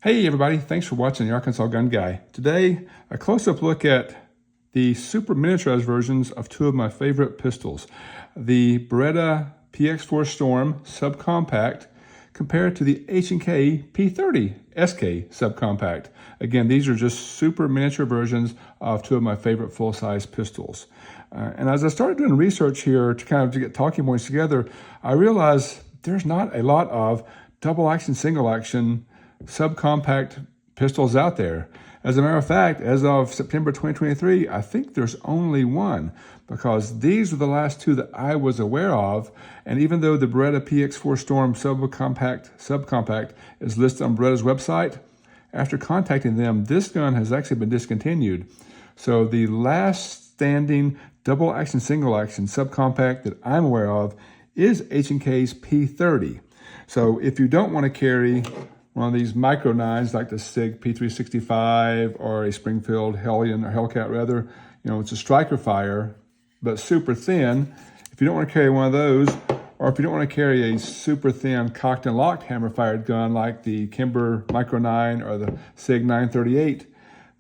Hey everybody, thanks for watching the Arkansas Gun Guy. Today, a close-up look at the super miniaturized versions of two of my favorite pistols. The Beretta PX4 Storm Subcompact compared to the H&K P30SK Subcompact. Again, these are just super miniature versions of two of my favorite full-size pistols. And as I started doing research here to get talking points together, I realized there's not a lot of double action, single action subcompact pistols out there. As a matter of fact, as of September 2023, I think there's only one, because these are the last two that I was aware of. And even though the Beretta PX4 Storm Subcompact is listed on Beretta's website, after contacting them, this gun has actually been discontinued. So the last standing double action, single action subcompact that I'm aware of is H&K's P30. So if you don't want to carry one of these micro 9s like the SIG P365 or a Springfield Hellion or Hellcat rather, it's a striker fire, but super thin. If you don't want to carry one of those, or if you don't want to carry a super thin cocked and locked hammer fired gun like the Kimber Micro 9 or the SIG 938,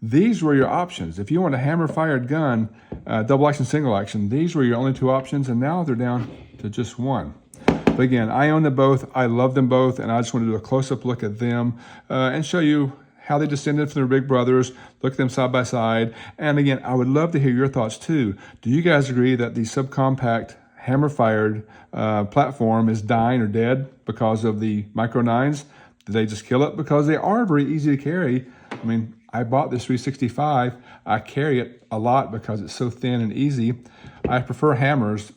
these were your options. If you want a hammer fired gun, double action, single action, these were your only two options, and now they're down to just one. But again, I own them both, I love them both, and I just want to do a close-up look at them and show you how they descended from their big brothers, look at them side by side. And again, I would love to hear your thoughts too. Do you guys agree that the subcompact hammer-fired platform is dying or dead because of the Micro 9s? Did they just kill it? Because they are very easy to carry. I mean, I bought this 365. I carry it a lot because it's so thin and easy. I prefer hammers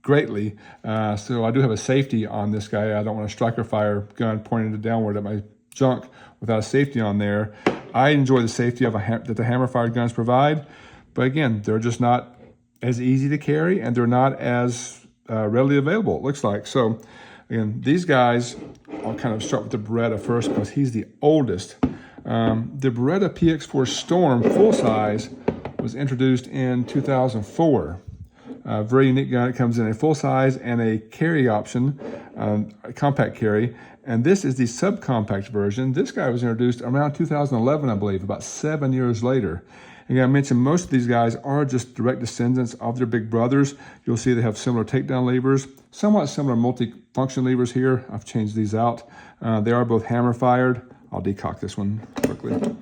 greatly, so I do have a safety on this guy. I don't want a striker fire gun pointed downward at my junk without a safety on there. I enjoy the safety of that the hammer fired guns provide, but again, they're just not as easy to carry and they're not as readily available, it looks like. So again, these guys, I'll kind of start with the Beretta first because he's the oldest. The Beretta PX4 Storm full size was introduced in 2004. Very unique gun. It comes in a full size and a carry option, a compact carry. And this is the subcompact version. This guy was introduced around 2011, I believe, about 7 years later. And I mentioned most of these guys are just direct descendants of their big brothers. You'll see they have similar takedown levers, somewhat similar multi-function levers here. I've changed these out. They are both hammer fired. I'll decock this one quickly.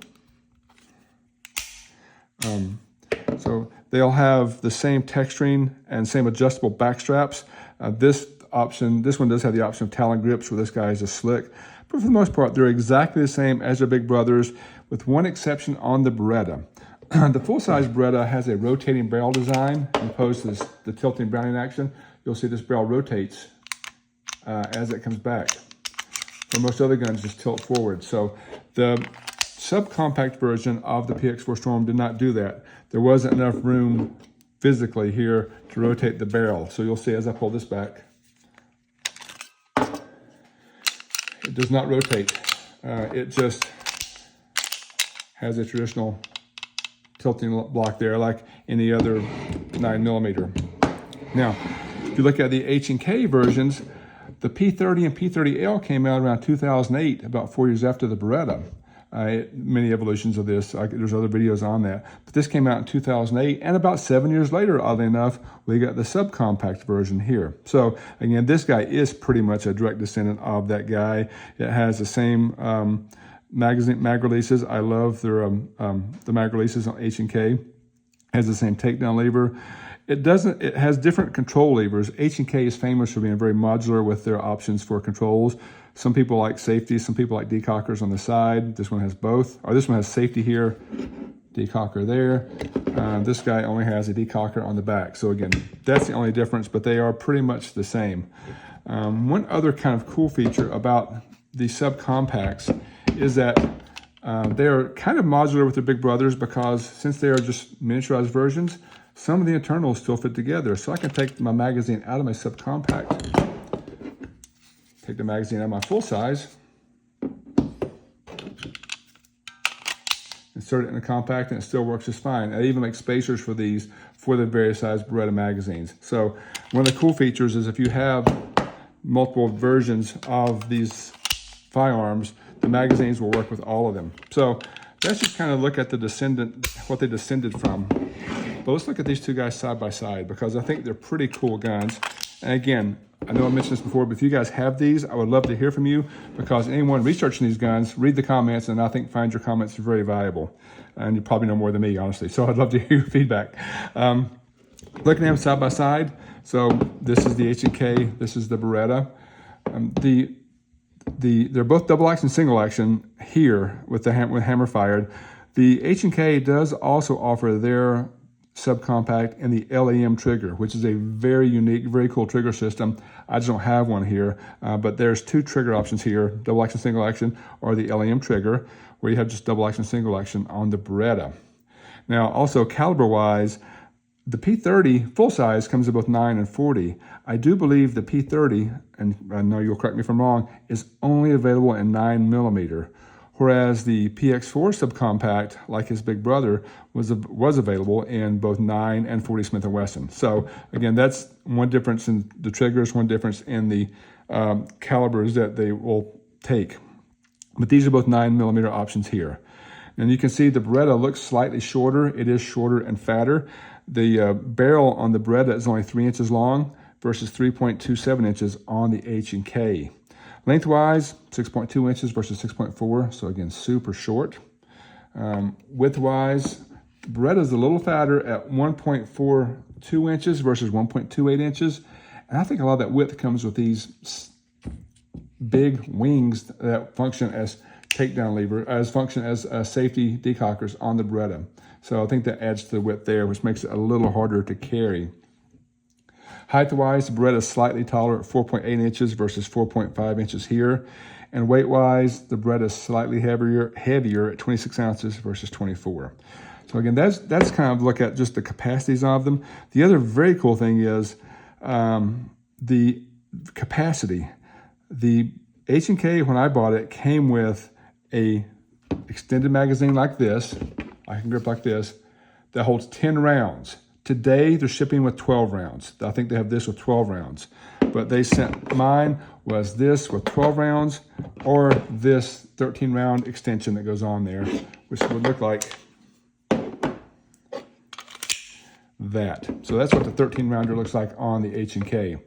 So they'll have the same texturing and same adjustable back straps. This one does have the option of Talon grips, where this guy is just slick. But for the most part, they're exactly the same as their big brothers, with one exception on the Beretta. The full-size Beretta has a rotating barrel design, opposed to the tilting Browning action. You'll see this barrel rotates as it comes back. For most other guns, just tilt forward. So the subcompact version of the PX4 Storm did not do that. There wasn't enough room physically here to rotate the barrel. So you'll see as I pull this back, it does not rotate. It just has a traditional tilting block there like any other 9mm. Now, if you look at the H&K versions, the P30 and P30L came out around 2008, about 4 years after the Beretta. Many evolutions of this. There's other videos on that. But this came out in 2008, and about 7 years later, oddly enough, we got the subcompact version here. So again, this guy is pretty much a direct descendant of that guy. It has the same mag releases. I love their the mag releases on H&K. Has the same takedown lever. It has different control levers. H&K is famous for being very modular with their options for controls. Some people like safety, some people like decockers on the side. This one has both, or this one has safety here, decocker there. This guy only has a decocker on the back. So again, that's the only difference, but they are pretty much the same. One other kind of cool feature about the subcompacts is that they're kind of modular with their big brothers, because since they are just miniaturized versions, some of the internals still fit together. So I can take my magazine out of my subcompact, take the magazine out of my full size, insert it in the compact, and it still works just fine. I even make spacers for these for the various size Beretta magazines. So one of the cool features is if you have multiple versions of these firearms, the magazines will work with all of them. So let's just kind of look at what they descended from. But let's look at these two guys side by side, because I think they're pretty cool guns. And again, I know I mentioned this before, but if you guys have these, I would love to hear from you, because anyone researching these guns, read the comments, and I think find your comments very valuable. And you probably know more than me, honestly. So I'd love to hear your feedback. Looking at them side by side, so this is the H&K, this is the Beretta. They're both double action, single action here with hammer fired. The H&K does also offer their subcompact in the LEM trigger, which is a very unique, very cool trigger system. I just don't have one here, but there's two trigger options here, double action, single action, or the LEM trigger, where you have just double action, single action on the Beretta. Now, also caliber-wise, the P30 full size comes in both 9 and 40. I do believe the P30, and I know you'll correct me if I'm wrong, is only available in 9mm, whereas the PX4 subcompact, like his big brother, was available in both 9 and 40 Smith & Wesson. So again, that's one difference in the triggers, one difference in the calibers that they will take. But these are both 9mm options here. And you can see the Beretta looks slightly shorter. It is shorter and fatter. The barrel on the Beretta is only 3 inches long versus 3.27 inches on the H&K. Lengthwise, 6.2 inches versus 6.4, so again, super short. Widthwise, the Beretta is a little fatter at 1.42 inches versus 1.28 inches. And I think a lot of that width comes with these big wings that function as takedown lever, function as safety decockers on the Beretta. So I think that adds to the width there, which makes it a little harder to carry. Height-wise, the Beretta is slightly taller at 4.8 inches versus 4.5 inches here. And weight-wise, the Beretta is slightly heavier at 26 ounces versus 24. So again, that's kind of look at just the capacities of them. The other very cool thing is the capacity. The H&K, when I bought it, came with a extended magazine like this. I can grip like this, that holds 10 rounds. Today, they're shipping with 12 rounds. I think they have this with 12 rounds. But they sent, mine was this with 12 rounds, or this 13-round extension that goes on there, which would look like that. So that's what the 13-rounder looks like on the H&K.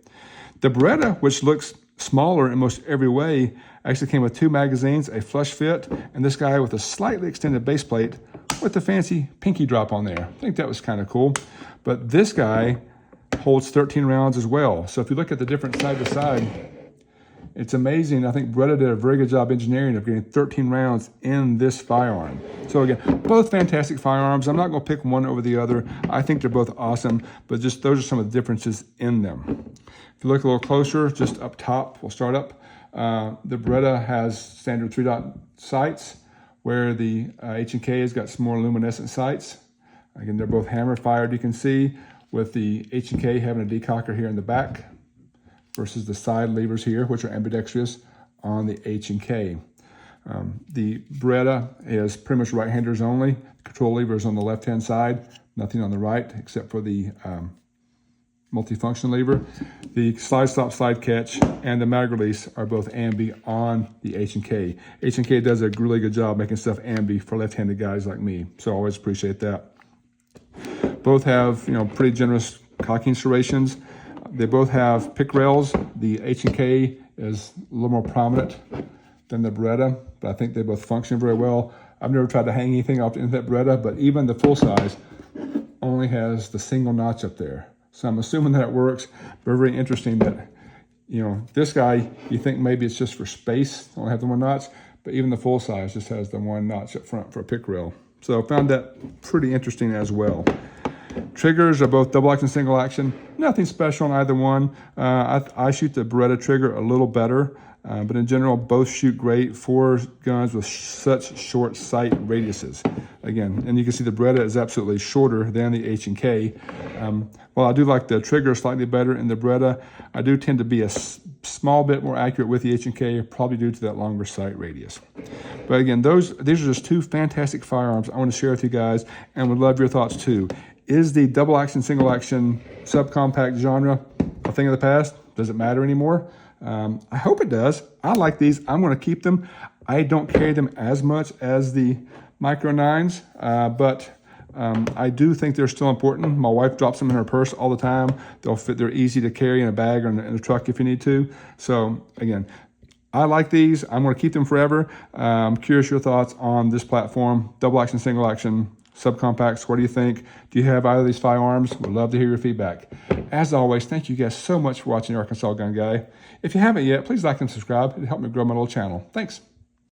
The Beretta, which looks smaller in most every way, actually came with two magazines, a flush fit, and this guy with a slightly extended base plate with the fancy pinky drop on there. I think that was kind of cool. But this guy holds 13 rounds as well. So if you look at the different side to side, it's amazing. I think Beretta did a very good job engineering of getting 13 rounds in this firearm. So again, both fantastic firearms. I'm not going to pick one over the other. I think they're both awesome, but just those are some of the differences in them. If you look a little closer, just up top, we'll start up. The Beretta has standard 3-dot sights, where the H&K has got some more luminescent sights. Again, they're both hammer fired, you can see, with the H&K having a decocker here in the back versus the side levers here, which are ambidextrous on the H&K. The Beretta is pretty much right-handers only. Control lever is on the left-hand side, nothing on the right except for the multifunction lever. The slide stop, slide catch, and the mag release are both ambi on the H&K. H&K does a really good job making stuff ambi for left-handed guys like me, so I always appreciate that. Both have, pretty generous cocking serrations. They both have pick rails. The H&K is a little more prominent than the Beretta, but I think they both function very well. I've never tried to hang anything off the end of that Beretta, but even the full size only has the single notch up there. So I'm assuming that it works. Very, very interesting that, this guy, you think maybe it's just for space, only have the one notch, but even the full size just has the one notch up front for a pick rail. So I found that pretty interesting as well. Triggers are both double action, single action. Nothing special on either one. I shoot the Beretta trigger a little better, but in general, both shoot great for guns with such short sight radiuses. Again, and you can see the Beretta is absolutely shorter than the H&K. While I do like the trigger slightly better in the Beretta, I do tend to be a small bit more accurate with the H&K, probably due to that longer sight radius. But again, these are just two fantastic firearms I want to share with you guys, and would love your thoughts too. Is the double action, single action, subcompact genre a thing of the past? Does it matter anymore? I hope it does. I like these. I'm going to keep them. I don't carry them as much as the Micro 9s, but I do think they're still important. My wife drops them in her purse all the time. They're easy to carry in a bag or in a truck if you need to. So again, I like these. I'm going to keep them forever. I'm curious your thoughts on this platform, double action, single action, subcompacts. What do you think? Do you have either of these firearms? Would love to hear your feedback. As always, thank you guys so much for watching the Arkansas Gun Guy. If you haven't yet, please like and subscribe. It'll help me grow my little channel. Thanks.